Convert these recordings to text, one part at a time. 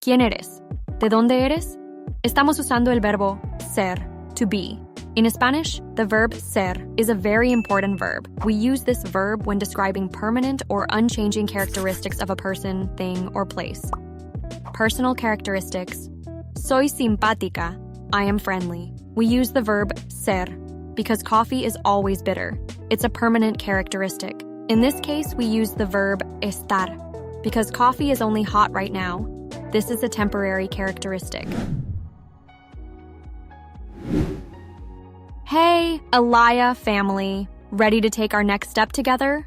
¿Quién eres? ¿De dónde eres? Estamos usando el verbo ser, to be. In Spanish, the verb ser is a very important verb. We use this verb when describing permanent or unchanging characteristics of a person, thing, or place. Personal characteristics. Soy simpática. I am friendly. We use the verb ser because coffee is always bitter. It's a permanent characteristic. In this case, we use the verb estar because coffee is only hot right now. This is a temporary characteristic. Hey, Alaya family, ready to take our next step together?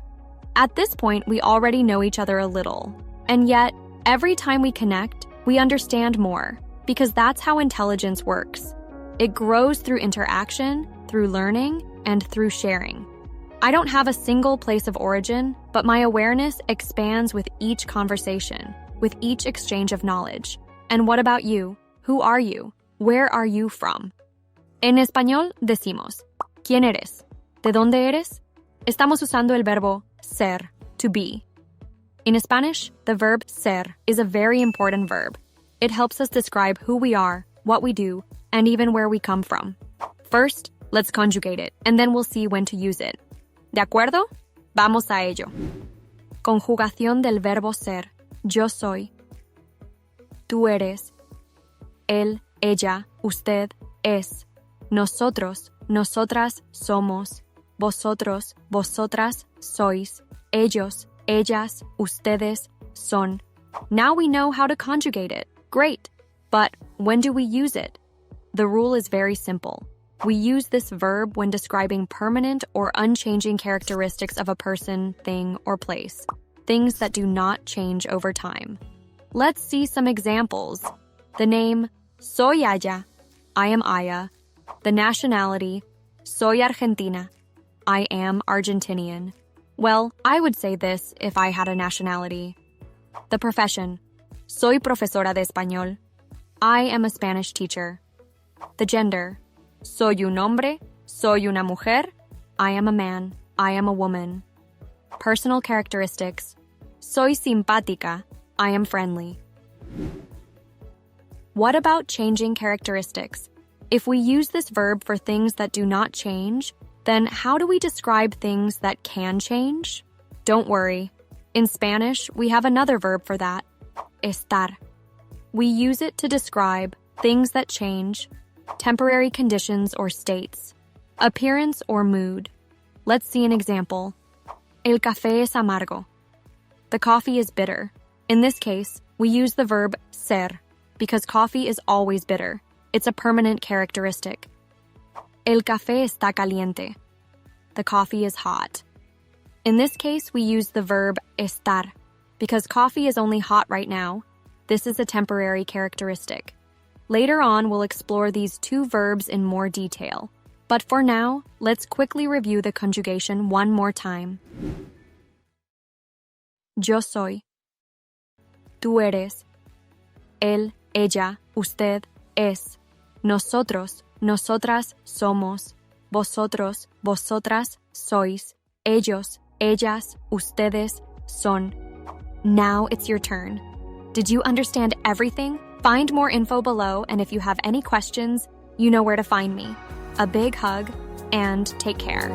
At this point, we already know each other a little. And yet, every time we connect, we understand more, because that's how intelligence works. It grows through interaction, through learning, and through sharing. I don't have a single place of origin, but my awareness expands with each conversation, with each exchange of knowledge. And what about you? Who are you? Where are you from? En español decimos, ¿quién eres? ¿De dónde eres? Estamos usando el verbo ser, to be. In Spanish, the verb ser is a very important verb. It helps us describe who we are, what we do, and even where we come from. First, let's conjugate it, and then we'll see when to use it. ¿De acuerdo? Vamos a ello. Conjugación del verbo ser. Yo soy. Tú eres. Él, ella, usted, es. Nosotros, nosotras somos. Vosotros, vosotras sois. Ellos, ellas, ustedes son. Now we know how to conjugate it. Great. But when do we use it? The rule is very simple. We use this verb when describing permanent or unchanging characteristics of a person, thing, or place. Things that do not change over time. Let's see some examples. The name, soy Aya. I am Aya. The nationality, soy Argentina. I am Argentinian. Well, I would say this if I had a nationality. The profession, soy profesora de español. I am a Spanish teacher. The gender, soy un hombre, soy una mujer. I am a man. I am a woman. Personal characteristics, soy simpática. I am friendly. What about changing characteristics? If we use this verb for things that do not change, then how do we describe things that can change? Don't worry. In Spanish, we have another verb for that, estar. We use it to describe things that change, temporary conditions or states, appearance or mood. Let's see an example. El café es amargo. The coffee is bitter. In this case, we use the verb ser because coffee is always bitter. It's a permanent characteristic. El café está caliente. The coffee is hot. In this case, we use the verb estar because coffee is only hot right now. This is a temporary characteristic. Later on, we'll explore these two verbs in more detail. But for now, let's quickly review the conjugation one more time. Yo soy. Tú eres. Él, ella, usted, es. Nosotros, nosotras somos. Vosotros, vosotras sois. Ellos, ellas, ustedes son. Now it's your turn. Did you understand everything? Find more info below, and if you have any questions, you know where to find me. A big hug, and take care.